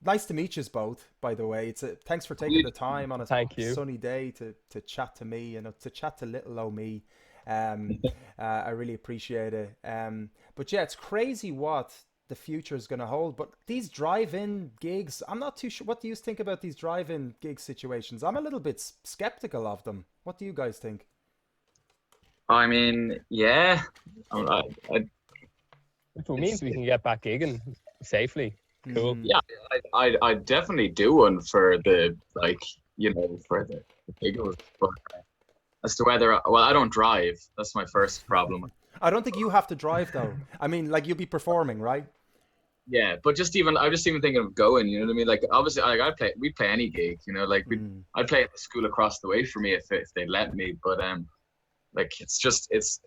nice to meet you both, by the way. Thanks for taking You, the time on a Thank you. sunny day to chat to me and to chat to little old me. Um, I really appreciate it. But yeah, it's crazy what the future is going to hold. But these drive-in gigs, I'm not too sure. What do you think about these drive-in gig situations? I'm a little bit skeptical of them. What do you guys think? I mean, yeah, I, I, If it means it's we can get back gigging safely, cool. Hmm. yeah, I definitely do one for the like, for the giggles. But as to whether, well, I don't drive. That's my first problem. I don't think you have to drive though. I mean, like you'll be performing, right? Yeah, but I'm just even thinking of going. You know what I mean? Like, obviously, like we play any gig. Like Mm. I'd play at the school across the way for me if they let me. But like it's just it's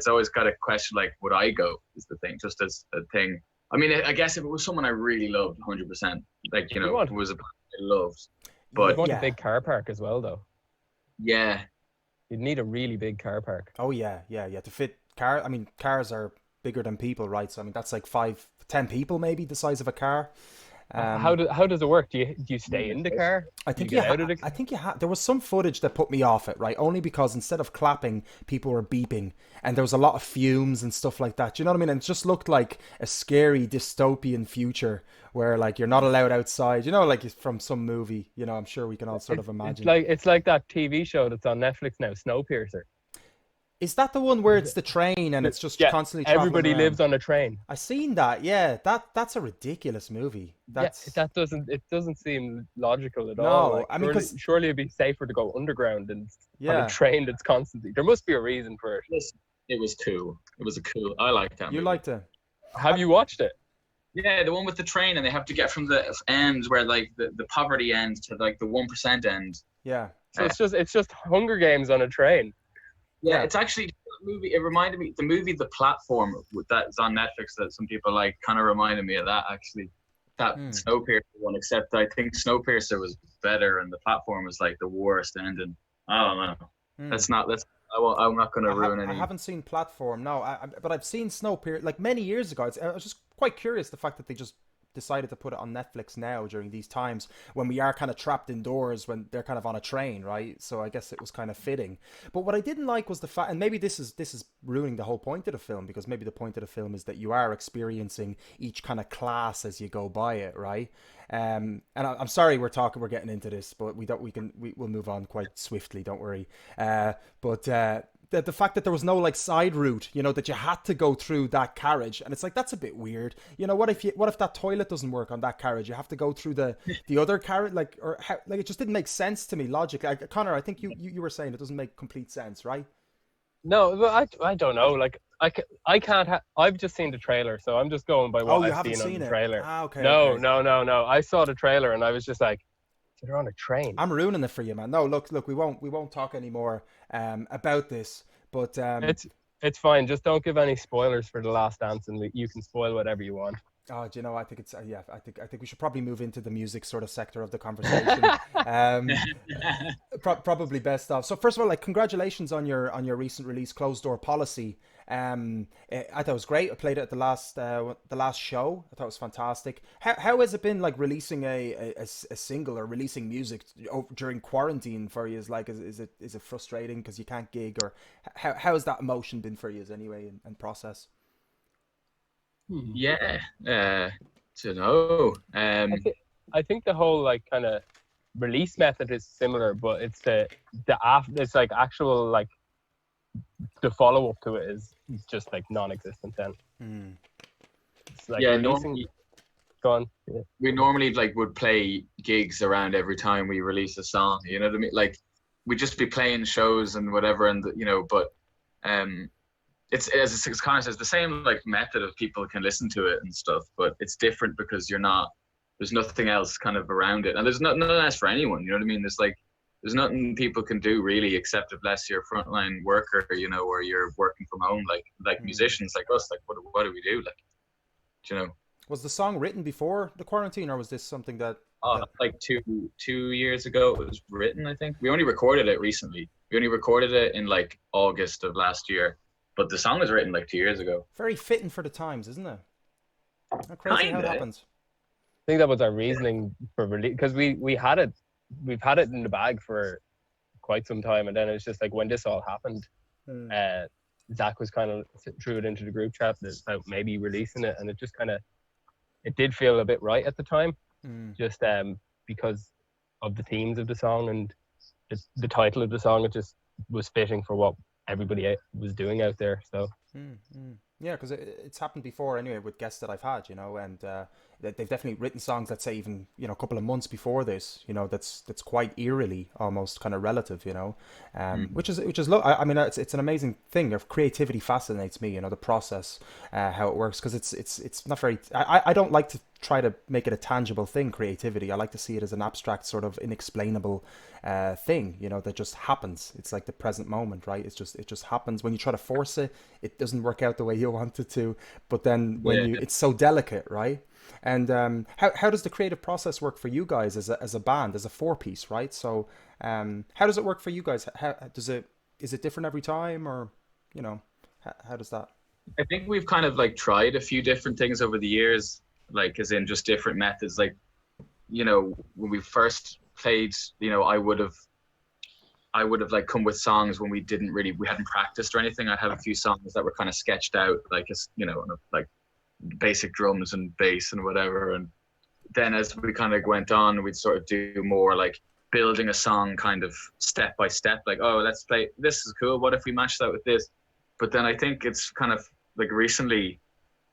always got a question like, would I go? Is the thing, just as a thing. I mean, I guess if it was someone I really loved, 100%, like You if want it was a band I loved. you'd But want a Yeah. big car park as well, though. yeah, You'd need a really big car park. Oh yeah, yeah, yeah. To fit car, I mean, cars are bigger than people, right? So I mean, that's like 5, 10 people, maybe the size of a car. How Um, does it work? Do you stay in the car? I Do you think you get out of the I think you there was some footage that put me off it, right? Only because instead of clapping, people were beeping, and there was a lot of fumes and stuff like that. Do you know what I mean? And it just looked like a scary dystopian future where like you're not allowed outside. Like from some movie. I'm sure we can all sort it's of it's imagine. like it's like that TV show that's on Netflix now, Snowpiercer. Is that the one where it's the train and it's just Yeah, constantly traveling everybody around? lives on a train. I seen that. Yeah, that's a ridiculous movie. Yeah, That's it doesn't seem logical at all. no. Like I mean, surely because surely it'd be safer to go underground than on a yeah, train that's constantly. There must be a reason for it. listen, it was cool. It was a cool. I like that you movie. like to. Have you watched it? Yeah, the one with the train, and they have to get from the end where like the poverty end to like the 1% end. Yeah, So Uh, it's just Hunger Games on a train. yeah, yeah. it's actually a movie. It reminded me the movie The Platform that's on Netflix that some people like. Kind of reminded me of that actually. That Hmm. Snowpiercer one, except I think Snowpiercer was better, and The Platform was like the worst ending. I don't know. Hmm. That's not. That's. I'm not going to ruin I any. haven't seen Platform, no. But I've seen Snowpiercer like many years ago. I was just quite curious the fact that they just decided to put it on Netflix now during these times when we are kind of trapped indoors when they're kind of on a train, right? So I guess it was kind of fitting. But what I didn't like was the fact, and maybe this is ruining the whole point of the film because maybe the point of the film is that you are experiencing each kind of class as you go by it, right? And I'm sorry we're getting into this, but we'll move on quite swiftly. Don't worry. But the fact that there was no like side route, that you had to go through that carriage, and it's like that's a bit weird. What if that toilet doesn't work on that carriage? You have to go through the other carriage, like or how, like it just didn't make sense to me logically. Connor, I think you were saying it doesn't make complete sense, right? No, but I don't know. Like I can't. I've just seen the trailer, so I'm just going by Oh, what you I've haven't seen on seen the it. trailer. Ah, okay, No, okay. no, no, no. I saw the trailer and I was just like, so they're on a train. I'm ruining it for you, man. No, look, we won't talk anymore about this, but It's it's fine. Just don't give any spoilers for the Last Dance, and you can spoil whatever you want. oh, do you know? I think it's yeah. I think we should probably move into the music sort of sector of the conversation. Um, probably best off. So first of all, like congratulations on your recent release, Closed Door Policy. I thought it was great. I played it at the last show. I thought it was fantastic. How has it been like releasing a single or releasing music during quarantine for you? Is it frustrating because you can't gig, or how has that emotion been for you anyway and process? Yeah. To know. I think I think the whole like kind of release method is similar, but it's the after. It's like actual like the follow up to it is just like non-existent. Then Hmm. it's like Yeah. releasing. Normally, Gone. Yeah. we normally like would play gigs around every time we release a song. You know what I mean? Like we'd just be playing shows and whatever, and but um, it's as Connor says, the same like method of people can listen to it and stuff, but it's different because you're not. There's nothing else kind of around it, and there's nothing else for anyone. You know what I mean? There's nothing people can do really except unless you're a frontline worker, or you're working from home, like Hmm. musicians like us. Like what do we do? Like you know. Was the song written before the quarantine, or was this something Oh, that like two years ago it was written, I think. We only recorded it recently. We only recorded it in like August of last year. But the song was written like 2 years ago. very fitting for the times, isn't it? How crazy how it Kinda. happens. think that was our reasoning for release, because we've had it in the bag for quite some time, and then it's just like when this all happened, Zach was kind of threw it into the group chat about maybe releasing it, and it just kind of it did feel a bit right at the time, just because of the themes of the song and the title of the song. It just was fitting for what everybody was doing out there. So yeah, because it's happened before anyway with guests that I've had, you know, and they've definitely written songs, let's say even, you know, a couple of months before this, you know, that's quite eerily almost kind of relative, you know, which is I mean, it's an amazing thing. Of creativity fascinates me, you know, the process, how it works, because it's not very. I don't like to try to make it a tangible thing, creativity. I like to see it as an abstract, sort of inexplainable thing, you know, that just happens. It's like the present moment, right? It just happens. When you try to force it, it doesn't work out the way you want it to. But then when it's so delicate, right? And how does the creative process work for you guys as a band, as a 4-piece, right? So how does it work for you guys? Is it different every time, or, you know, how does that? I think we've kind of like tried a few different things over the years, like as in just different methods. Like, you know, when we first played, you know, I would have like come with songs when we hadn't practiced or anything. I'd have a few songs that were kind of sketched out, like, as you know, like basic drums and bass and whatever. And then as we kind of went on, we'd sort of do more like building a song kind of step by step, like, oh, let's play, this is cool, what if we match that with this? But then I think it's kind of like recently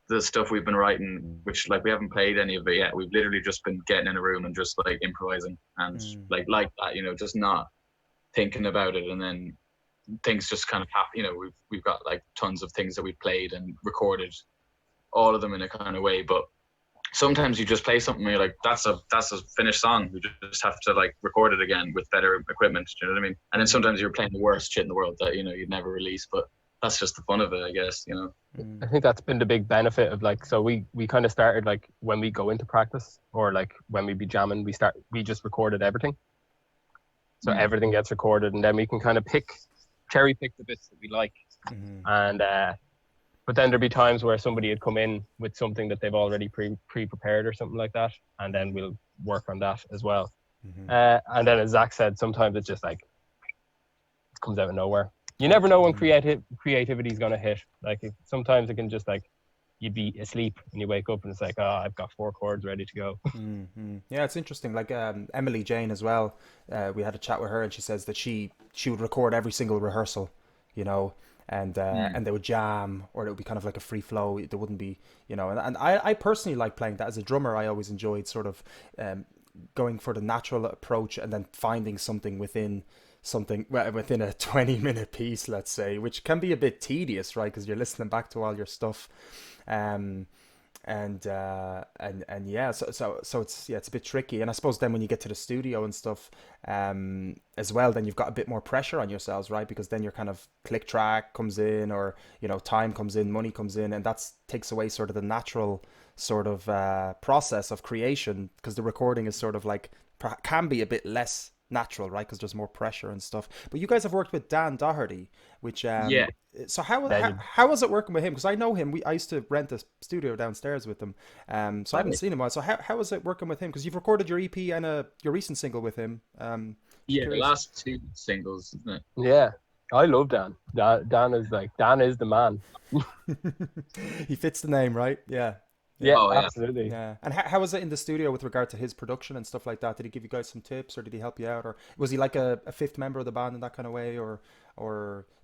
the stuff we've been writing, which like we haven't played any of it yet, we've literally just been getting in a room and just like improvising and like that, you know, just not thinking about it, and then things just kind of happen. You know, we've got like tons of things that we've played and recorded, all of them in a kind of way, but sometimes you just play something and you're like, that's a finished song, we just have to like record it again with better equipment. Do you know what I mean? And then sometimes you're playing the worst shit in the world that, you know, you'd never release, but that's just the fun of it, I guess, you know. I think that's been the big benefit of like, so we kind of started like when we go into practice, or like when we be jamming, we just recorded everything. So everything gets recorded, and then we can kind of cherry pick the bits that we like. And but then there'd be times where somebody would come in with something that they've already pre-prepared or something like that, and then we'll work on that as well. And then, as Zach said, sometimes it's just like it comes out of nowhere. You never know when creativity is going to hit. Like sometimes it can just like, you'd be asleep and you wake up and it's like, oh, I've got 4 chords ready to go. Yeah, it's interesting. Like Emily Jane as well. We had a chat with her, and she says that she would record every single rehearsal, you know, and they would jam, or it would be kind of like a free flow. There wouldn't be, you know, and I personally like playing that. As a drummer, I always enjoyed sort of going for the natural approach and then finding something within a 20-minute piece, let's say, which can be a bit tedious, right? Because you're listening back to all your stuff. And yeah, so it's a bit tricky. And I suppose then when you get to the studio and stuff, as well, then you've got a bit more pressure on yourselves, right? Because then your kind of click track comes in, or, you know, time comes in, money comes in, and that takes away sort of the natural sort of process of creation, because the recording is sort of like can be a bit less natural, right? Because there's more pressure and stuff. But you guys have worked with Dan Doherty, which so how was it working with him? Because I know him. I used to rent a studio downstairs with him. So I haven't seen him in a while. So how was it working with him? Because you've recorded your EP and your recent single with him. The last 2 singles, isn't it? Yeah, I love Dan. Dan is the man. He fits the name, right? Yeah. Yeah, absolutely. Yeah. And how was it in the studio with regard to his production and stuff like that? Did he give you guys some tips, or did he help you out, or was he like a fifth member of the band in that kind of way, or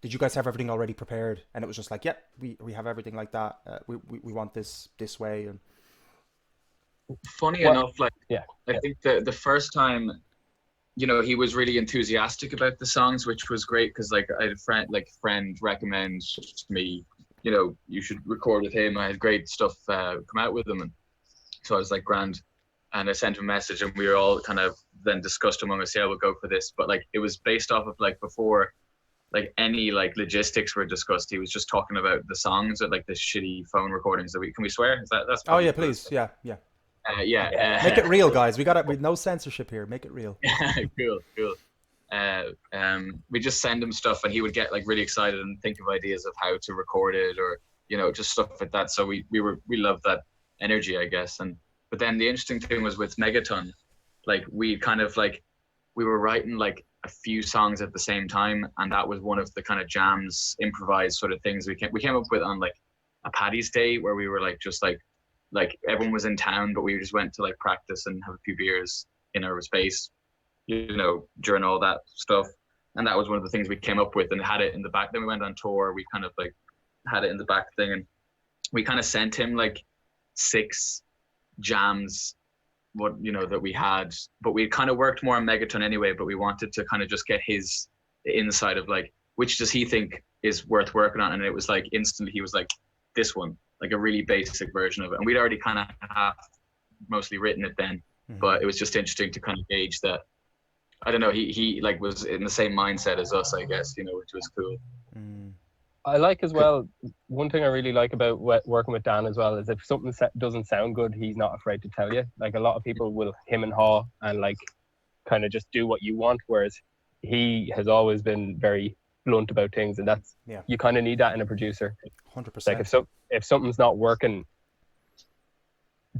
did you guys have everything already prepared and it was just like, we have everything like that, we want this way? And funny enough, like, I think the first time, you know, he was really enthusiastic about the songs, which was great, because like I had a friend recommend to me, you know, you should record with him. I had great stuff come out with him, and so I was like, grand. And I sent him a message, and we were all kind of then discussed among us, we'll go for this. But like, it was based off of like, before like any like logistics were discussed, he was just talking about the songs, or like the shitty phone recordings that can we swear? That's oh yeah, please, yeah. Make it real, guys. We got it with no censorship here. Make it real. Cool. We just send him stuff, and he would get like really excited and think of ideas of how to record it, or, you know, just stuff like that. So we loved that energy, I guess. And But then the interesting thing was with Megaton, like we kind of like we were writing like a few songs at the same time, and that was one of the kind of jams, improvised sort of things we came up with on like a Paddy's Day, where we were like just like everyone was in town, but we just went to like practice and have a few beers in our space, you know, during all that stuff. And that was one of the things we came up with and had it in the back. Then we went on tour. We kind of like had it in the back thing, and we kind of sent him like 6 jams, what, you know, that we had, but we kind of worked more on Megaton anyway, but we wanted to kind of just get his insight of like, which does he think is worth working on? And it was like instantly he was like, this one, like a really basic version of it. And we'd already kind of half mostly written it then, but it was just interesting to kind of gauge that. I don't know, he like was in the same mindset as us, I guess, you know, which was cool. I like as well, one thing I really like about working with Dan as well is if something doesn't sound good, he's not afraid to tell you. Like a lot of people will him and haw and like kind of just do what you want, whereas he has always been very blunt about things, and that's you kind of need that in a producer. 100%. Like if something's not working,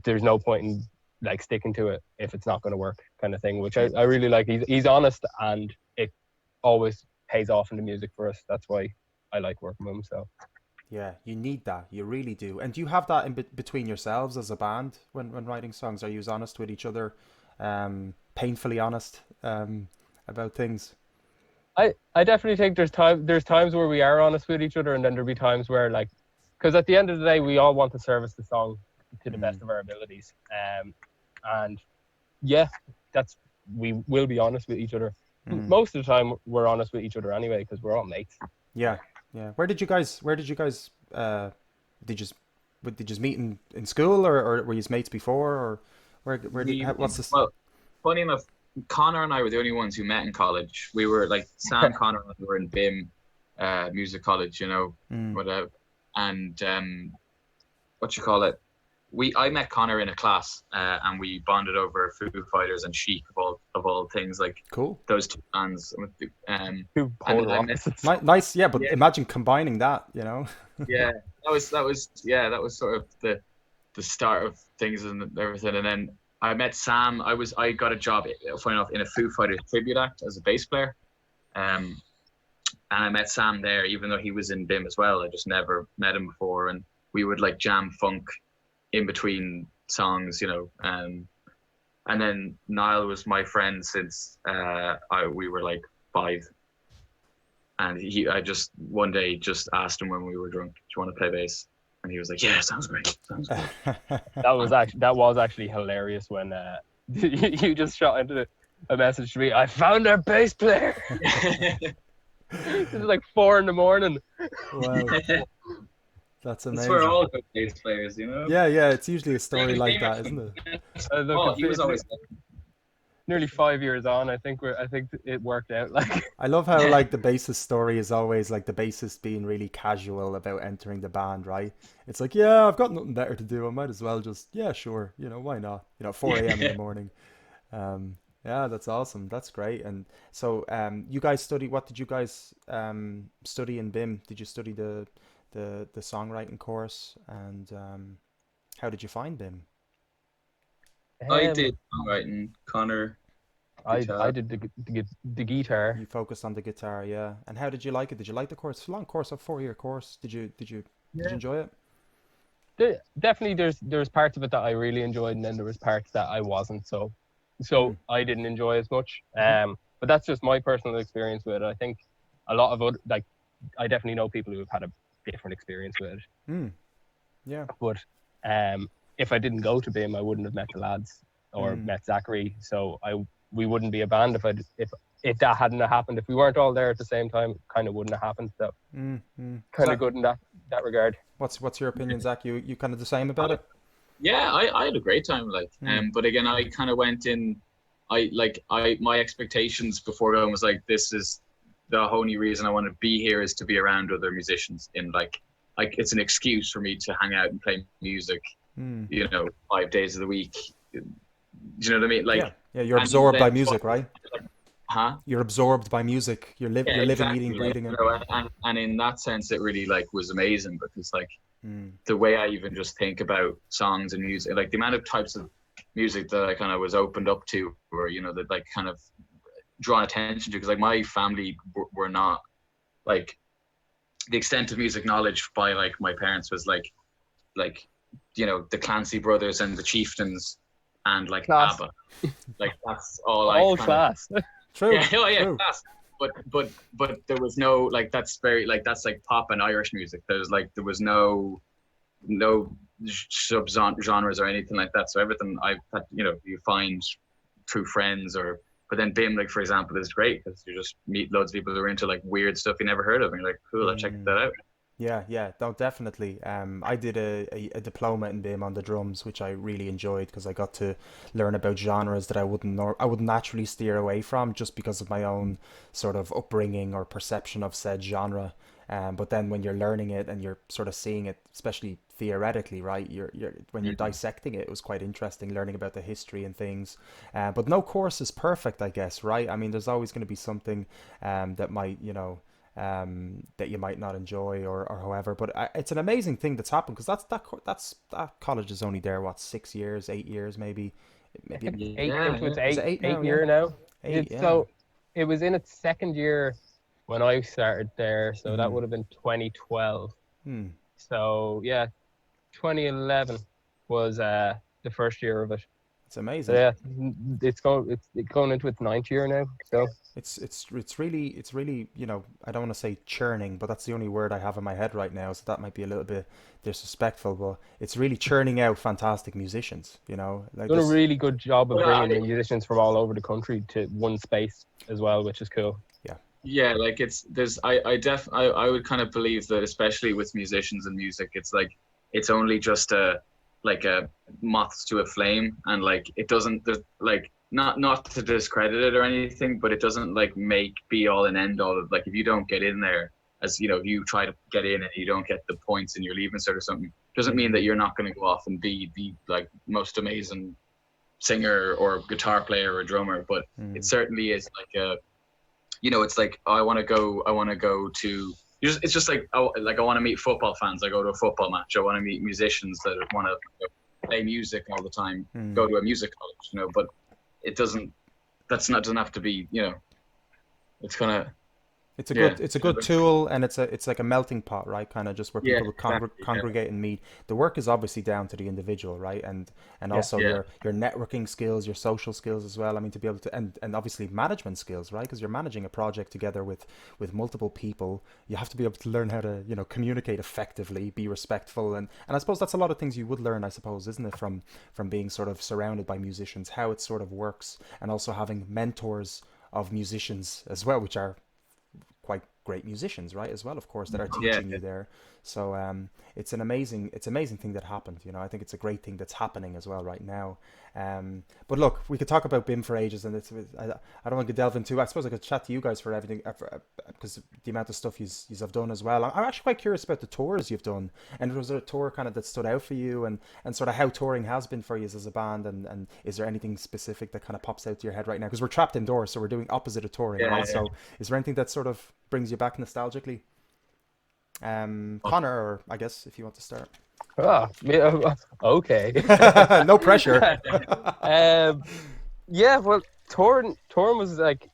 there's no point in like sticking to it if it's not going to work, kind of thing, which I really like. He's honest, and it always pays off in the music for us. That's why I like working with him. So yeah, you need that, you really do. And do you have that in between yourselves as a band when writing songs? Are you honest with each other, painfully honest about things? I definitely think there's times where we are honest with each other, and then there'll be times where like, because at the end of the day we all want to service the song to the best of our abilities, and yeah, we will be honest with each other. Most of the time we're honest with each other anyway, because we're all mates. Yeah. Where did you guys did you meet in school, or were you mates before, or what's this? Well, funny enough, Connor and I were the only ones who met in college. We were like Sam, Connor and I were in BIM, music college, you know, whatever. And what you call it? I met Connor in a class, and we bonded over Foo Fighters and Chic of all things, like cool. Those 2 bands. Two polar opposites. Nice, yeah. But imagine combining that, you know. Yeah, that was sort of the start of things and everything. And then I met Sam. I got a job, funny enough, in a Foo Fighters tribute act as a bass player. And I met Sam there, even though he was in BIM as well. I just never met him before, and we would like jam funk in between songs, you know. And then Niall was my friend since we were like 5, and I just one day just asked him when we were drunk, do you want to play bass? And he was like, yeah, sounds great. That was actually hilarious when you just shot into a message to me, I found our bass player. This is like 4 a.m. Wow. That's amazing. That's where all good bass players, you know? Yeah, it's usually a story like that, isn't it? He was always nearly 5 years on. I think it worked out. Like, I love how like the bassist story is always like the bassist being really casual about entering the band, right? It's like, yeah, I've got nothing better to do. I might as well just, yeah, sure, you know, why not? You know, 4 a.m. in the morning. Yeah, that's awesome. That's great. And so, you guys study. What did you guys study in BIM? Did you study the songwriting course, and how did you find BIM? I did songwriting. Connor, I did the guitar. You focused on the guitar, yeah. And how did you like it? Did you like the course? It's a long course, a 4-year course. Did you enjoy it? Definitely, there's parts of it that I really enjoyed, and then there was parts that I wasn't. So I didn't enjoy as much. But that's just my personal experience with it. I think a lot of other, like, I definitely know people who have had a different experience with it. Yeah. But if I didn't go to BIM, I wouldn't have met the lads or met Zachary. So we wouldn't be a band if that hadn't happened. If we weren't all there at the same time, it kind of wouldn't have happened. So kind of good in that regard. What's your opinion, Zach? You kind of the same about it? Yeah, I had a great time, like, but again, I kind of went in, my expectations before going was like, this is the only reason I want to be here is to be around other musicians, in like it's an excuse for me to hang out and play music, you know, 5 days of the week. Do you know what I mean? Like, yeah, you're absorbed by music, right? Huh? You're absorbed by music. You're living, exactly, eating, breathing it. You know, and in that sense, it really like was amazing, because like the way I even just think about songs and music, like the amount of types of music that I kind of was opened up to, or that like kind of drawn attention to, because like my family were not like, the extent of music knowledge by like my parents was like the Clancy Brothers and the Chieftains and like Class. ABBA, like that's all All I class. True. yeah, oh yeah, True. class. But there was no, like, that's very like, that's like pop and Irish music. There was no sub genres or anything like that. So everything I had, you find through friends, or but then BIM, like for example, is great because you just meet loads of people who are into like weird stuff you never heard of, and you're like, cool, I'll check that out. Yeah, no, definitely. I did a diploma in BIM on the drums, which I really enjoyed because I got to learn about genres that I would naturally steer away from just because of my own sort of upbringing or perception of said genre. But then when you're learning it and you're sort of seeing it, especially theoretically, right? You're when you're dissecting it, it was quite interesting learning about the history and things. But no course is perfect, I guess, right? I mean, there's always going to be something that might, that you might not enjoy or however. But it's an amazing thing that's happened because that college is only there what 6 years, 8 years, maybe. I think Maybe eight Yeah, into its is it eight now? eight Yeah, year now. eight. Yeah. So it was in its second year when I started there, so that Mm-hmm. would have been 2012. Hmm. So yeah, 2011 was the first year of it. It's So amazing. yeah, it's going into its ninth year now. So It's really I don't want to say churning, but that's the only word I have in my head right now, so that might be a little bit disrespectful, but it's really churning out fantastic musicians, like doing a this. really good job of Yeah, bringing musicians from all over the country to one space as well, which is cool. Yeah. yeah, like I would kind of believe that, especially with musicians and music, it's like it's only just a moths to a flame, and like it doesn't, there's like, not to discredit it or anything, but it doesn't like make be all and end all of, like, if you don't get in there, as if you try to get in and you don't get the points and you're leaving cert or something, doesn't mean that you're not going to go off and be the like most amazing singer or guitar player or drummer. But it certainly is like it's like, oh, I want to go to, it's just like, oh, like I want to meet football fans, I go to a football match. I want to meet musicians that want to play music all the time, go to a music college, but it doesn't, doesn't have to be, it's kind of, It's a good tool, and it's like a melting pot, right? Kind of just where yeah, people exactly, congregate and meet. The work is obviously down to the individual, right? And also yeah, your networking skills, your social skills as well. I mean, to be able to, and obviously management skills, right? Because you're managing a project together with multiple people. You have to be able to learn how to communicate effectively, be respectful, and I suppose that's a lot of things you would learn, I suppose, isn't it, from being sort of surrounded by musicians, how it sort of works, and also having mentors of musicians as well, which are quite great musicians, right, as well, of course, that are yeah, teaching you there. So it's an amazing thing that happened. I think it's a great thing that's happening as well right now. But look, we could talk about BIM for ages, and I don't want to delve into. I suppose I could chat to you guys for everything, because the amount of stuff you have done as well. I'm actually quite curious about the tours you've done, and was there a tour kind of that stood out for you, and sort of how touring has been for you as a band, and is there anything specific that kind of pops out to your head right now? Because we're trapped indoors, so we're doing opposite of touring, yeah, right? yeah. So is there anything that sort of brings you back nostalgically? Connor, or I guess if you want to start. Okay. No pressure. Yeah, well, touring was like,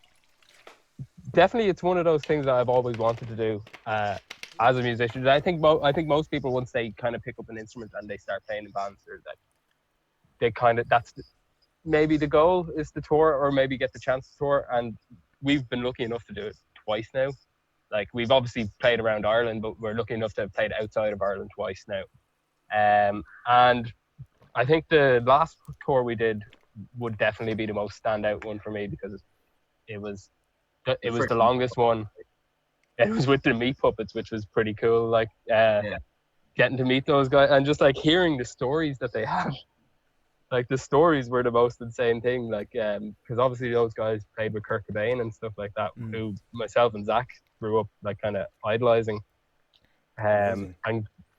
definitely, it's one of those things that I've always wanted to do as a musician. I think most people, once they kind of pick up an instrument and they start playing in bands, they kind of, that's maybe the goal is to tour, or maybe get the chance to tour. And we've been lucky enough to do it twice now. Like, we've obviously played around Ireland, but we're lucky enough to have played outside of Ireland twice now. And I think the last tour we did would definitely be the most standout one for me, because it was the longest one. It was with the Meat Puppets, which was pretty cool. Like, getting to meet those guys and just like hearing the stories that they have. Like, the stories were the most insane thing. Like, because obviously those guys played with Kurt Cobain and stuff like that, who myself and Zac grew up like kind of idolizing. And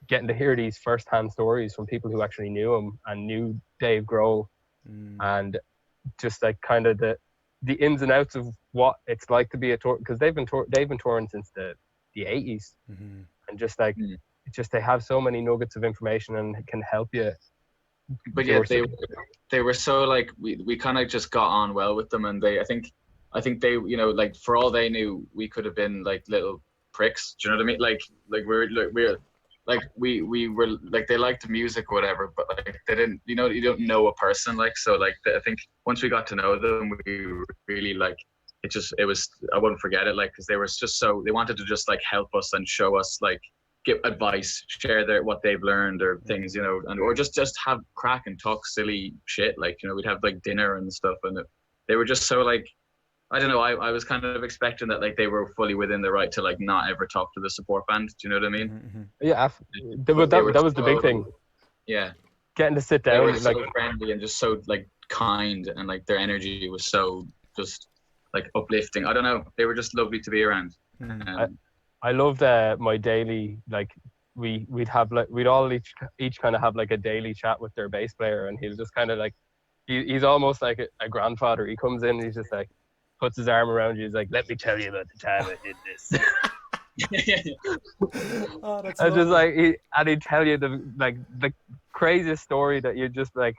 getting to hear these first-hand stories from people who actually knew him and knew Dave Grohl, and just like kind of the ins and outs of what it's like to be a tour, because they've been touring since the 80s, and just like it's just they have so many nuggets of information and can help you. But yeah, they were so like we kind of just got on well with them, and I think they, you know, like for all they knew, we could have been like little pricks. Do you know what I mean? Like we were like, they liked the music or whatever, but like they didn't, you know, you don't know a person, like, so like I think once we got to know them, we really like it was, I wouldn't forget it, like, because they were just they wanted to just like help us and show us, like, give advice, share what they've learned or things, you know, and or just have crack and talk silly shit, like, you know, we'd have like dinner and stuff, and they were just so like, I don't know, I was kind of expecting that like they were fully within the right to like not ever talk to the support band. Do you know what I mean? Mm-hmm. Yeah, that was the big thing. Yeah, getting to sit they down, were like so friendly and just so like kind, and like their energy was so just like uplifting. I don't know, they were just lovely to be around. I loved my daily, like we'd all each kind of have like a daily chat with their bass player, and he's just kind of like he's almost like a grandfather. He comes in and he's just like puts his arm around you. He's like, "Let me tell you about the time I did this." Oh, that's and just like he'd tell you the craziest story that you just like.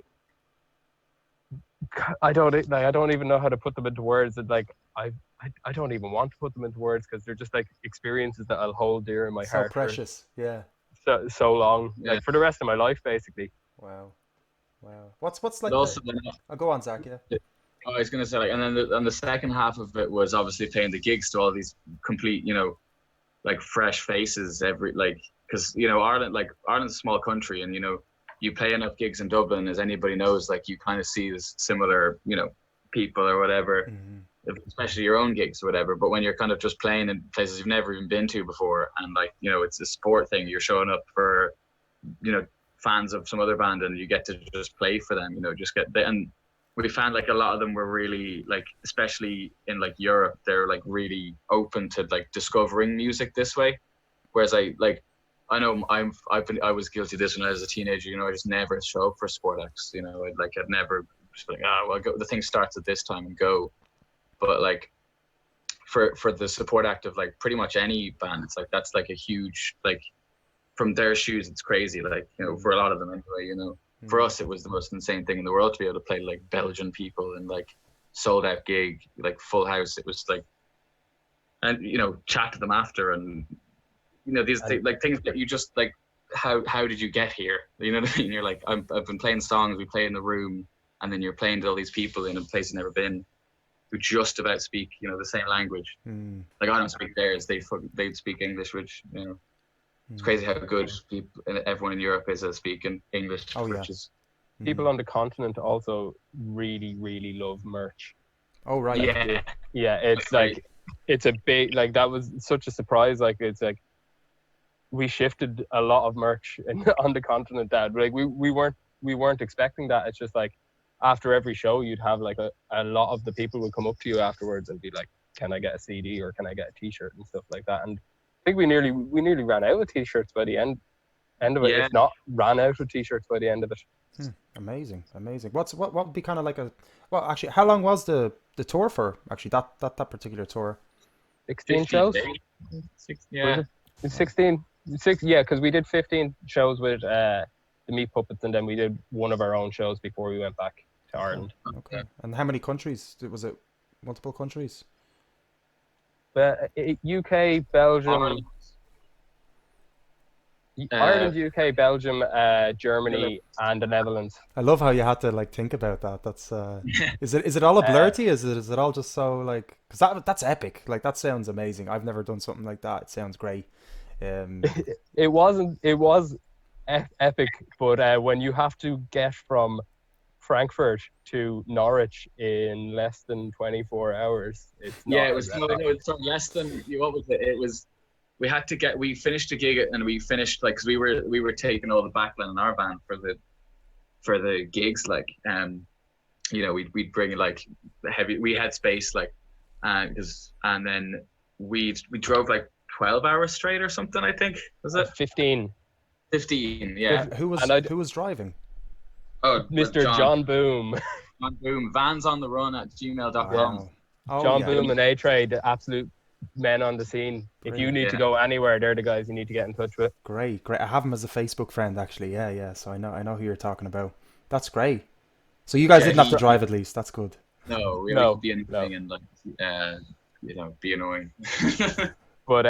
I don't even know how to put them into words. And like I don't even want to put them into words, because they're just like experiences that I'll hold dear in my heart. So precious, yeah. So long, like for the rest of my life, basically. Wow. What's like? Also, go on, Zach. Yeah. I was gonna say, like, and then the second half of it was obviously playing the gigs to all these complete, you know, like fresh faces because you know Ireland's a small country, and you know, you play enough gigs in Dublin, as anybody knows, like you kind of see this similar, you know, people or whatever, especially your own gigs or whatever. But when you're kind of just playing in places you've never even been to before, and like, you know, it's a sport thing, you're showing up for, you know, fans of some other band, and you get to just play for them, you know, and we found like a lot of them were really like, especially in like Europe, they're like really open to like discovering music this way. Whereas I know I was guilty of this when I was a teenager, you know, I just never show up for sport acts, you know, I'd never just be like, well, the thing starts at this time and go. But like for the support act of like pretty much any band, it's like, that's like a huge, like, from their shoes, it's crazy, like, you know, for a lot of them anyway, you know. For us, it was the most insane thing in the world to be able to play like Belgian people and like sold out gig, like full house. It was like, and you know, chat to them after, and you know, these like things that you just like, how did you get here? You know what I mean? You're like, I've been playing songs, we play in the room, and then you're playing to all these people in a place you've never been, who just about speak, you know, the same language. Like, I don't speak theirs, they'd speak English, which, you know. It's crazy how good everyone in Europe is at speaking English. Oh, yeah. People on the continent also really, really love merch. Oh, right. Yeah, it's like, it's a big, like, that was such a surprise. Like, it's like, we shifted a lot of merch on the continent, Dad. Like, we weren't expecting that. It's just like, after every show, you'd have like a lot of the people would come up to you afterwards and be like, can I get a CD or can I get a t-shirt and stuff like that. And I think we nearly ran out of t-shirts by the end of it. Yeah. If not, ran out of t-shirts by the end of it. Amazing. What would be kind of like actually, how long was the tour for? Actually, that particular tour. 16 shows. 16. Yeah, because we did 15 shows with the Meat Puppets, and then we did one of our own shows before we went back to Ireland. Okay. And how many countries was it? Multiple countries? UK, Belgium, Ireland, UK, Belgium, Germany, and the Netherlands. I love how you had to like think about that. That's is it all a blur to you? Is it all just so like, because that's epic. Like, that sounds amazing. I've never done something like that. It sounds great. It was epic, but when you have to get from Frankfurt to Norwich in less than 24 hours. It was less than, what was it? It was, we finished the gig, and we finished like, cause we were taking all the backline in our band for the gigs, like, you know, we'd bring like the heavy, we had space, like, and then we drove like 12 hours straight or something, I think, was it? 15, yeah. Who was driving? Oh, Mr. John Boom. John Boom, vans on the run at gmail.com. Wow. John Boom and A-Trade, the absolute men on the scene. If you Brilliant. need to go anywhere, they're the guys you need to get in touch with. Great. I have him as a Facebook friend actually. Yeah. So I know who you're talking about. That's great. So you guys Yeah, didn't have to drive at least. That's good. no, we No, could be no. annoying and like, be annoying. But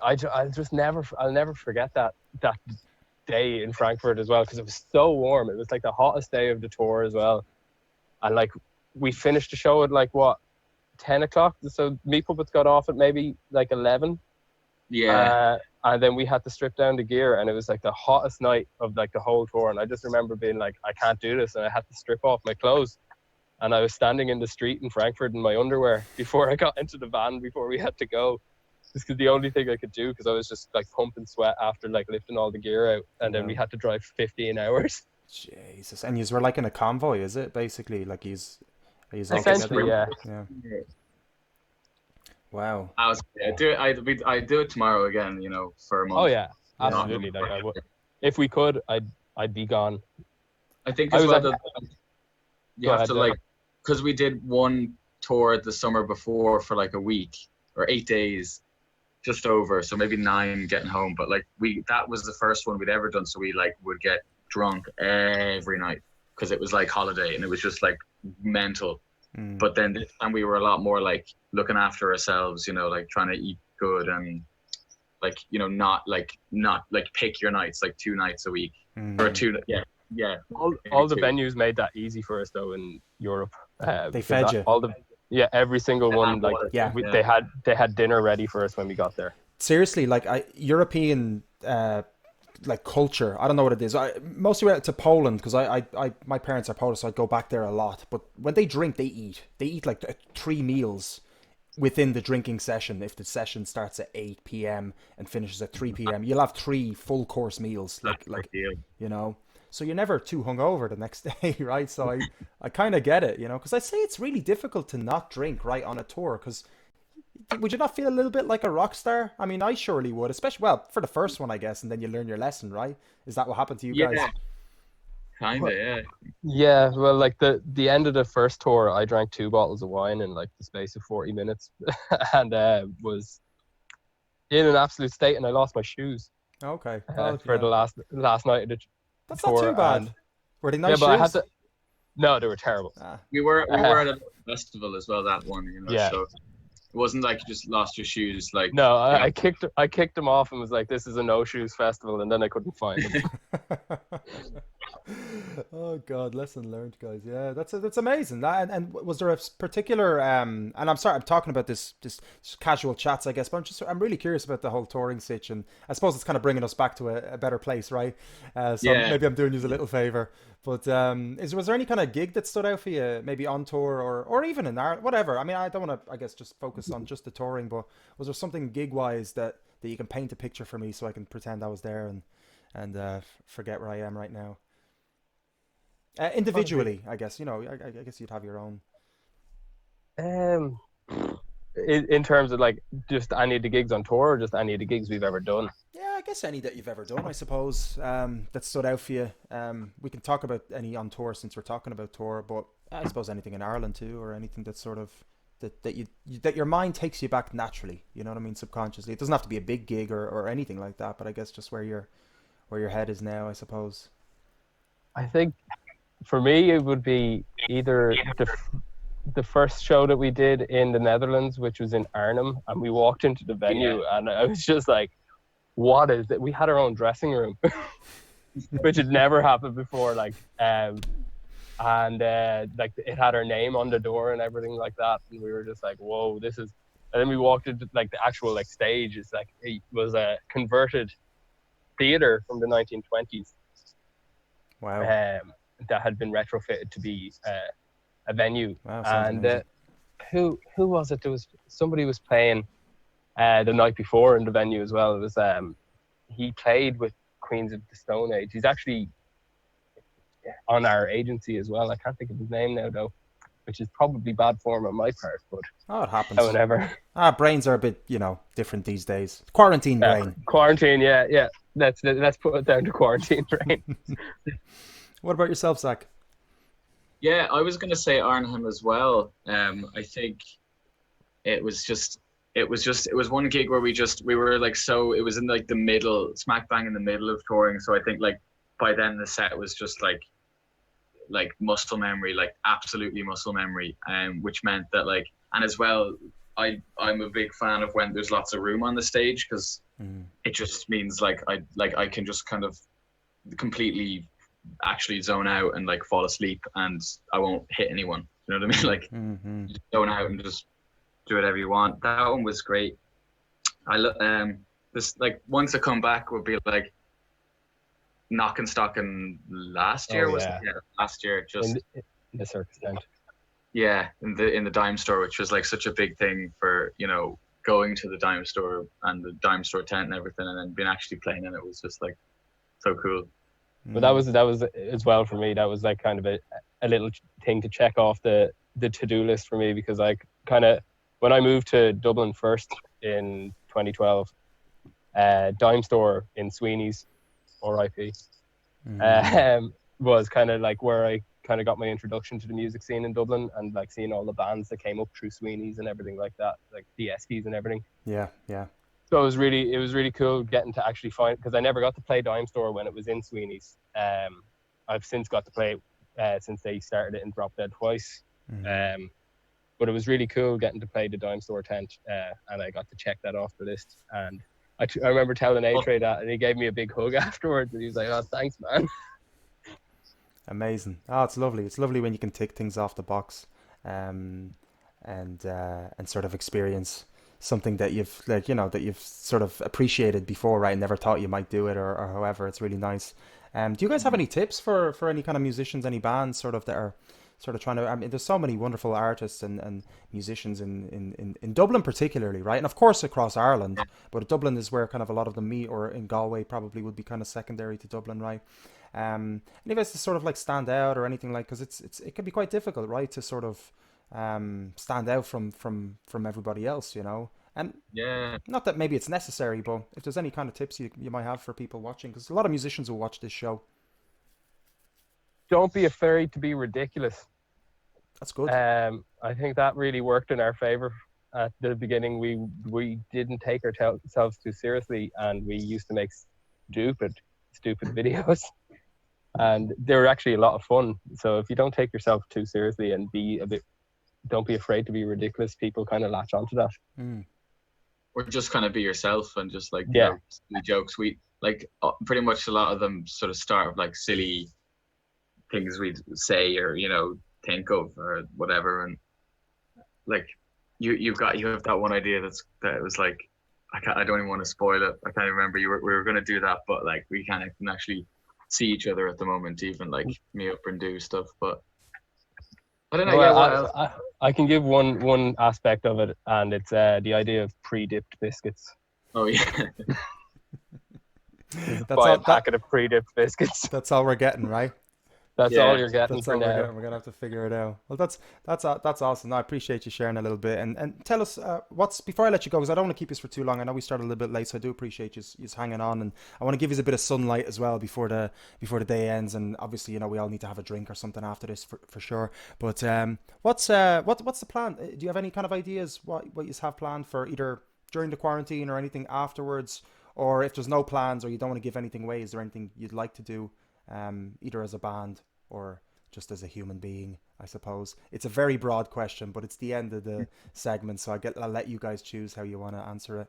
I'll never forget that day in Frankfurt as well, because it was so warm. It was like the hottest day of the tour as well, and like we finished the show at like what 10 o'clock. So Meat Puppets got off at maybe like 11. Yeah, And then we had to strip down the gear, and it was like the hottest night of like the whole tour. And I just remember being like, I can't do this, and I had to strip off my clothes. And I was standing in the street in Frankfurt in my underwear before I got into the van before we had to go. Just because the only thing I could do, because I was just like pumping sweat after like lifting all the gear out, and then we had to drive 15 hours. Jesus. And you were like in a convoy, is it? Basically, like he's all Essentially, together? yeah. Yeah. Wow. I do it tomorrow again. For a month. Oh yeah, absolutely. Like I would, if we could, I'd be gone. I think I as was well at- that you have to like, because we did one tour the summer before for like a week or 8 days, just over, so maybe 9 getting home. But like that was the first one we'd ever done, so we like would get drunk every night because it was like holiday and it was just like mental. But then this time we were a lot more like looking after ourselves, like trying to eat good and like not like pick your nights, like 2 nights a week or 2. Yeah. All the venues made that easy for us though in Europe. They fed you. Every single one. Like they had dinner ready for us when we got there. Seriously, like European like culture. I don't know what it is. I mostly went to Poland because my parents are Polish, so I go back there a lot. But when they drink, they eat like 3 meals within the drinking session. If the session starts at 8 p.m. and finishes at 3 p.m., you'll have 3 full course meals. Like so you're never too hungover the next day, right? So I kind of get it, because I say it's really difficult to not drink right on a tour. Because would you not feel a little bit like a rock star? I mean, I surely would, especially for the first one, I guess, and then you learn your lesson, right? Is that what happened to you guys? Yeah, kind of. Yeah. Yeah, well, like the end of the first tour, I drank 2 bottles of wine in like the space of 40 minutes, and was in an absolute state, and I lost my shoes. Okay. For the last night of the That's tour. not too bad. Were they nice but shoes? I had to. No, they were terrible. We were at a festival as well, that one, Yeah. So it wasn't like you just lost your shoes. Like no, I kicked them off and was like, "This is a no shoes festival," and then I couldn't find them. Oh God, lesson learned, guys. Yeah, that's amazing. And was there a particular and I'm sorry, I'm talking about this casual chats, I guess, but I'm really curious about the whole touring sitch, and I suppose it's kind of bringing us back to a better place, right? Maybe I'm doing you a little favor. But was there any kind of gig that stood out for you, maybe on tour or even in art, whatever? I mean, I don't want to, I guess, just focus on just the touring, but was there something gig wise that you can paint a picture for me so I can pretend I was there and forget where I am right now? Individually, I guess, I guess you'd have your own. In terms of like just any of the gigs on tour, or just any of the gigs we've ever done? Yeah, I guess any that you've ever done, I suppose, that stood out for you. We can talk about any on tour since we're talking about tour, but I suppose anything in Ireland too, or anything that's sort of that your mind takes you back naturally. You know what I mean? Subconsciously, it doesn't have to be a big gig or anything like that, but I guess just where your head is now, I suppose. I think for me it would be either the first show that we did in the Netherlands, which was in Arnhem, and we walked into the venue and I was just like, what is it? We had our own dressing room, which had never happened before. Like, like it had our name on the door and everything like that. And we were just like, whoa, this is, and then we walked into like the actual like stage. It's like, it was a converted theater from the 1920s. Wow. That had been retrofitted to be a venue. Wow, and who was it? There was somebody was playing the night before in the venue as well. It was he played with Queens of the Stone Age. He's actually on our agency as well. I can't think of his name now though, which is probably bad form on my part, but it happens. Whatever. Brains are a bit different these days. Quarantine brain. Quarantine, yeah. Let's put it down to quarantine brain. What about yourself, Zac? Yeah, I was going to say Arnhem as well. I think it was just it was one gig where we were like, so it was in like the middle, smack bang in the middle of touring. So I think like by then the set was just like muscle memory, like absolutely muscle memory, which meant that like, and as well, I'm a big fan of when there's lots of room on the stage, because it just means like I can just kind of completely actually zone out and like fall asleep, and I won't hit anyone. You know what I mean? Like just zone out and just do whatever you want. That one was great. This like once I come back would be like Knockin' Stockin' last year last year, just in the circus tent. Yeah, in the dime store, which was like such a big thing for, you know, going to the dime store and the dime store tent and everything, and then being actually playing in it was just like so cool. But that was as well for me. That was like kind of a little thing to check off the to-do list for me, because I kind of, when I moved to Dublin first in 2012, dime store in Sweeney's, RIP, was kind of like where I kind of got my introduction to the music scene in Dublin, and like seeing all the bands that came up through Sweeney's and everything like that, like the Eskies and everything. Yeah. So it was really cool getting to actually find, because I never got to play Dime Store when it was in Sweeney's. I've since got to play it since they started it in Drop Dead twice. But it was really cool getting to play the Dime Store tent, and I got to check that off the list. And I remember telling A-Tray that, and he gave me a big hug afterwards, and he was like, "Oh, thanks, man." Amazing. Oh, it's lovely. It's lovely when you can tick things off the box, and sort of experience something that you've that you've sort of appreciated before, right? And never thought you might do it, or however. It's really nice. Do you guys have any tips for any kind of musicians, any bands sort of that are sort of trying to? I mean, there's so many wonderful artists and musicians in Dublin particularly, right? And of course across Ireland, but Dublin is where kind of a lot of them meet, or in Galway probably would be kind of secondary to Dublin, right? Any of us to sort of like stand out or anything, like, because it can be quite difficult, right, to sort of stand out from everybody else, you know. And not that maybe it's necessary, but if there's any kind of tips you might have for people watching, because a lot of musicians will watch this show. Don't be afraid to be ridiculous. That's good. I think that really worked in our favor at the beginning. We didn't take ourselves too seriously, and we used to make stupid videos, and they were actually a lot of fun. So if you don't take yourself too seriously and don't be afraid to be ridiculous, people kind of latch onto that. Or just kind of be yourself and just like, you know, silly jokes. We like pretty much a lot of them sort of start with like silly things we'd say or, you know, think of or whatever. And like you have that one idea that was like, I don't even want to spoil it. I can't remember. We were going to do that, but like we can actually see each other at the moment, even like meet up and do stuff. But I don't know. Well, I can give one aspect of it, and it's the idea of pre-dipped biscuits. Oh yeah. Buy a packet of pre-dipped biscuits. That's all we're getting, right? That's all you're getting for now. We're gonna have to figure it out. Well, that's awesome. I appreciate you sharing a little bit, and tell us before I let you go, because I don't want to keep you for too long. I know we started a little bit late, so I do appreciate you hanging on, and I want to give you a bit of sunlight as well before the day ends. And obviously, you know, we all need to have a drink or something after this for sure. But what's the plan? Do you have any kind of ideas what you have planned for either during the quarantine or anything afterwards? Or if there's no plans or you don't want to give anything away, is there anything you'd like to do? Either as a band or just as a human being, I suppose. It's a very broad question, but it's the end of the segment, so I'll let you guys choose how you want to answer it.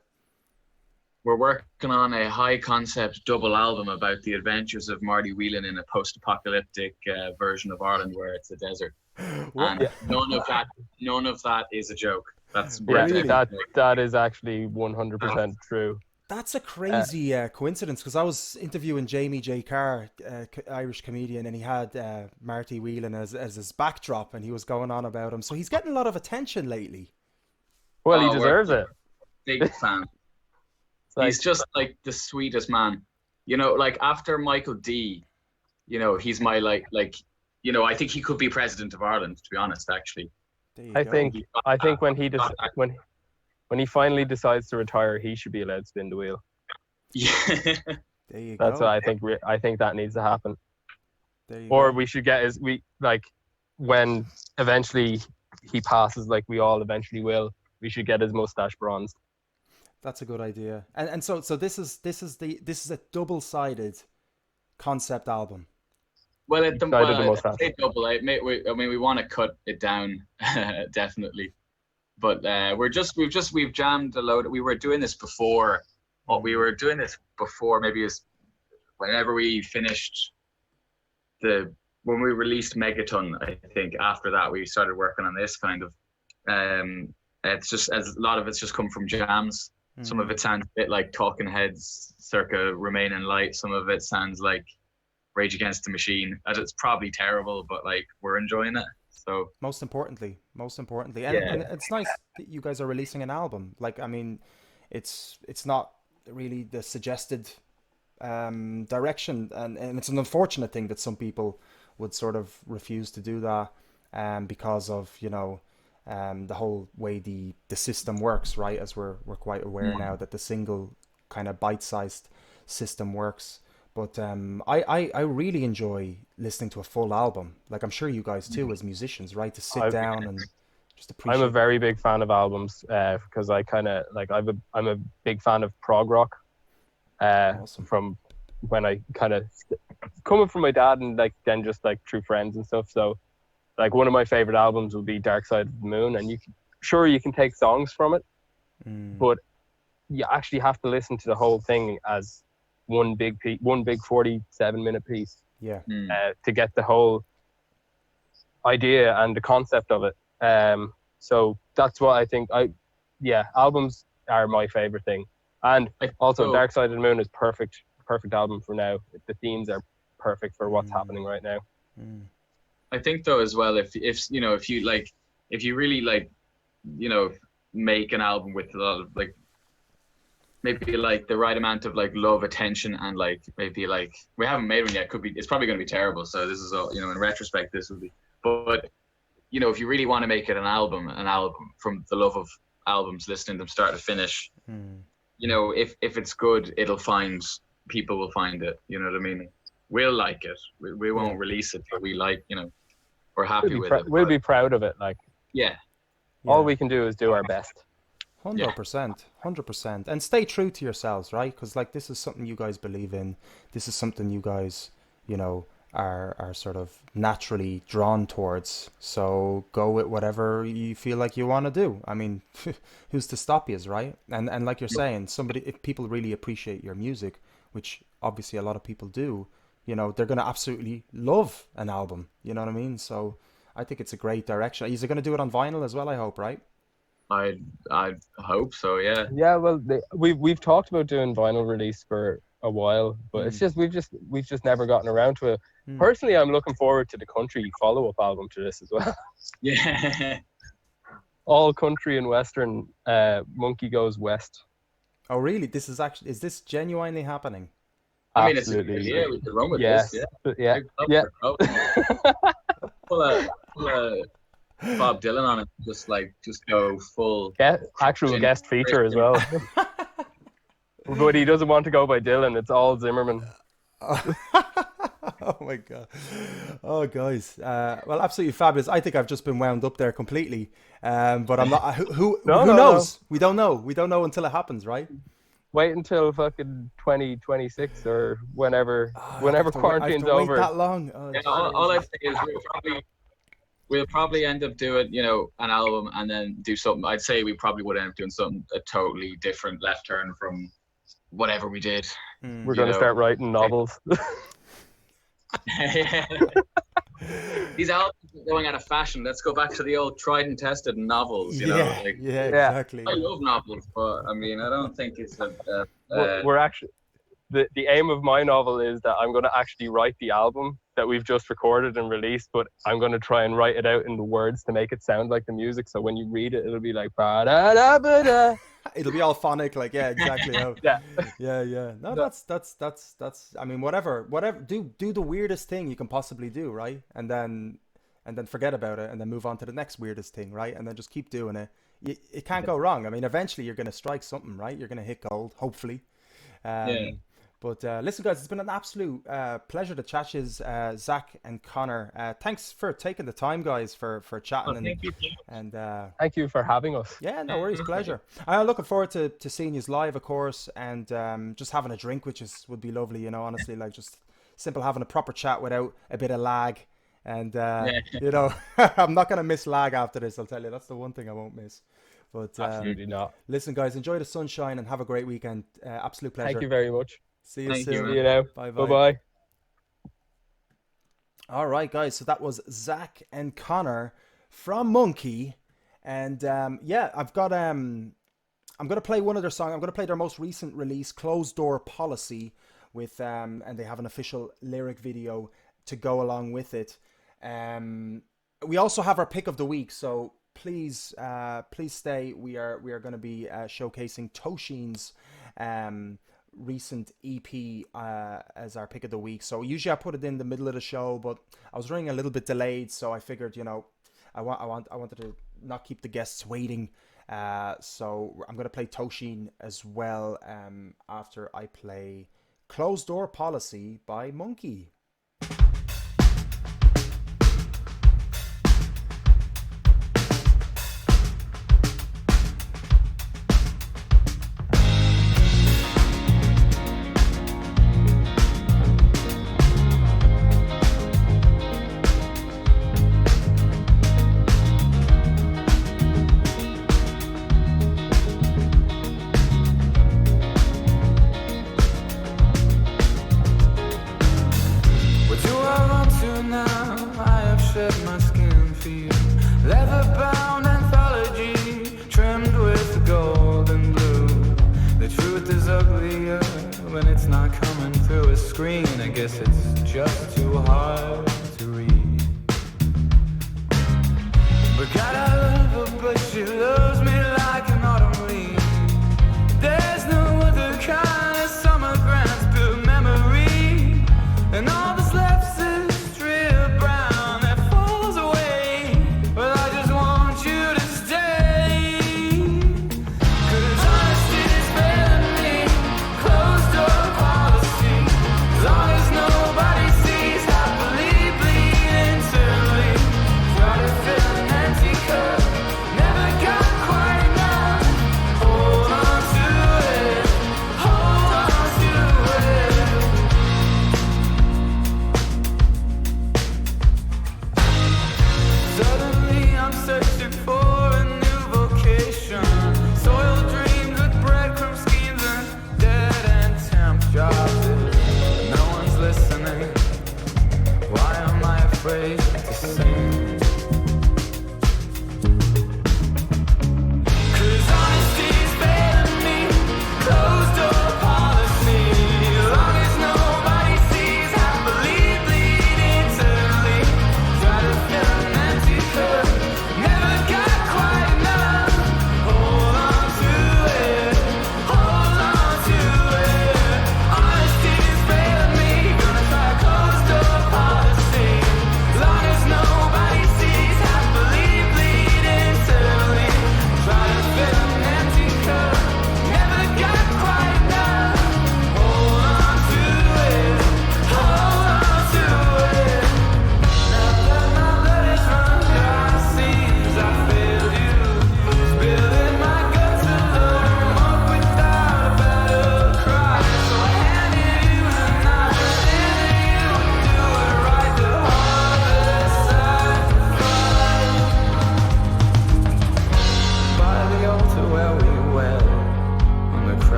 We're working on a high concept double album about the adventures of Marty Whelan in a post-apocalyptic version of Ireland where it's a desert. And none of that is a joke. That's really? That is actually 100% true. That's a crazy coincidence, because I was interviewing Jamie J. Carr, Irish comedian, and he had Marty Whelan as his backdrop, and he was going on about him. So he's getting a lot of attention lately. Well, he deserves it. Big fan. He's just like the sweetest man. You know, like after Michael D, you know, he's my like, you know, I think he could be president of Ireland, to be honest, actually. I think when he finally decides to retire, he should be allowed to spin the wheel. Yeah. There you That's go. what I think. I think that needs to happen. Or we should get when eventually he passes, like we all eventually will. we should get his mustache bronzed. That's a good idea. And so this is a double-sided concept album. Well, Decided the mustache. say double. I mean, we want to cut it down definitely, but we've jammed a load. We were doing this before. What we were doing this before maybe is whenever we finished when we released Megaton. I think after that we started working on this kind of. It's just as a lot of it's just come from jams. Some of it sounds a bit like Talking Heads, circa Remain in Light. Some of it sounds like Rage Against the Machine. It's probably terrible, but like we're enjoying it. So most importantly, and it's nice that you guys are releasing an album. Like, I mean, it's not really the suggested direction, and it's an unfortunate thing that some people would sort of refuse to do that, because of the whole way the system works, right? As we're quite aware now that the single kind of bite-sized system works. But I really enjoy listening to a full album. Like, I'm sure you guys too, as musicians, right? To sit down and just appreciate. I'm a very big fan of albums because I kind of like I'm a big fan of prog rock. Awesome. From when I kind of coming from my dad and like then just like through friends and stuff. So like one of my favorite albums would be Dark Side of the Moon, and you can take songs from it, but you actually have to listen to the whole thing as one big 47-minute piece. Yeah. To get the whole idea and the concept of it. So that's what I think. Albums are my favorite thing, and also Dark Side of the Moon is perfect album for now. The themes are perfect for what's happening right now. I think though as well, if you really like, make an album with a lot of like, maybe like the right amount of like love, attention, and like maybe like we haven't made one yet. It's probably going to be terrible. So this is all, in retrospect, this would be. But if you really want to make it an album from the love of albums, listening to them start to finish, if it's good, people will find it. You know what I mean? We'll like it. We won't release it, but we like, we're happy with it. We'll be proud of it. Like, all we can do is do our best. 100%, 100%, and stay true to yourselves, right? Because like this is something you guys believe in. This is something you guys, are sort of naturally drawn towards. So go with whatever you feel like you want to do. I mean, who's to stop you, right? And like you're saying, if people really appreciate your music, which obviously a lot of people do, they're gonna absolutely love an album. You know what I mean? So I think it's a great direction. Is it gonna do it on vinyl as well? I hope, right? I hope so. Yeah. Yeah. Well, we've talked about doing vinyl release for a while, but it's just we've just never gotten around to it. Personally, I'm looking forward to the country follow-up album to this as well. Yeah. All country and western. Munky Goes West. Oh, really? Is this genuinely happening? I mean, absolutely. It's a good idea. We could run with this. Yeah. Pull a Bob Dylan on it. Just go full. Actual guest feature as well. But he doesn't want to go by Dylan. It's all Zimmerman. Oh my god! Oh guys, well, absolutely fabulous. I think I've just been wound up there completely. But I'm not. Who knows? No. We don't know. We don't know until it happens, right? Wait until fucking 2026 or whenever quarantine's over. Wait that long? All I say is we'll probably end up doing an album and then do something. I'd say we probably would end up doing something a totally different left turn from whatever we did. We're going to start writing novels. These albums are going out of fashion. Let's go back to the old tried and tested novels. Exactly. I love novels, but I mean, I don't think it's we're actually the aim of my novel is that I'm going to actually write the album that we've just recorded and released, but I'm going to try and write it out in the words to make it sound like the music. So when you read it, it'll be like ba-da-da-ba-da. It'll be all phonic, like exactly. Yeah. No, that's. I mean, whatever. Do the weirdest thing you can possibly do, right? And then forget about it, and then move on to the next weirdest thing, right? And then just keep doing it. It can't go wrong. I mean, eventually you're gonna strike something, right? You're gonna hit gold, hopefully. But listen, guys, it's been an absolute pleasure to chat you, Zac and Conor. Thanks for taking the time, guys, for chatting. Well, thank you. And Thank you for having us. yeah, no worries, pleasure. I'm looking forward to seeing you live, of course, and just having a drink, which would be lovely, you know, honestly, like just simple having a proper chat without a bit of lag. And, you know, I'm not going to miss lag after this, I'll tell you. That's the one thing I won't miss. But Absolutely not. listen, guys, enjoy the sunshine and have a great weekend. Absolute pleasure. Thank you very much. See you Thank soon. you. See you now. Bye-bye. Bye-bye. All right, guys. So that was Zac and Conor from Munky, and yeah, I've got I'm gonna play one of their songs. I'm gonna play their most recent release, "Closed Door Policy," with and they have an official lyric video to go along with it. We also have our pick of the week, so please stay. We are going to be showcasing Toshin's recent EP as our pick of the week. So usually I put it in the middle of the show, but I was running a little bit delayed, so I figured, you know, I wanted to not keep the guests waiting. So I'm gonna play Toshin as well after I play "Closed Door Policy" by Munky.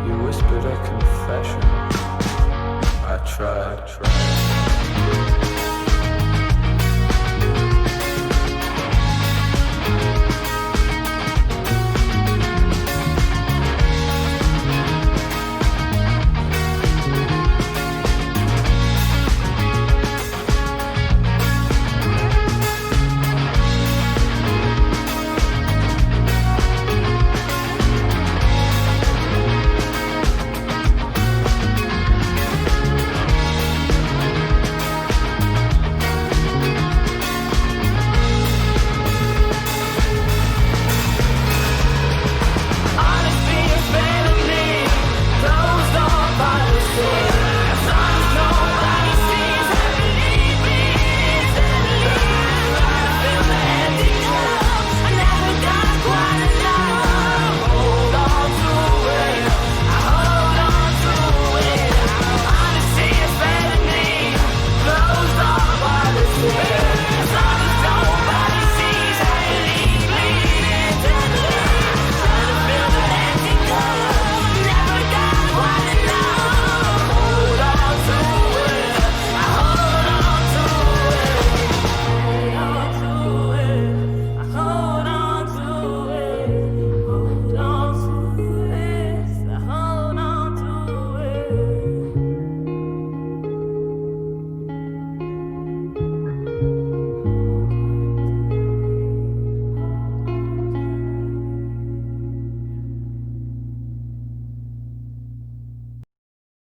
You whispered a confession. I tried.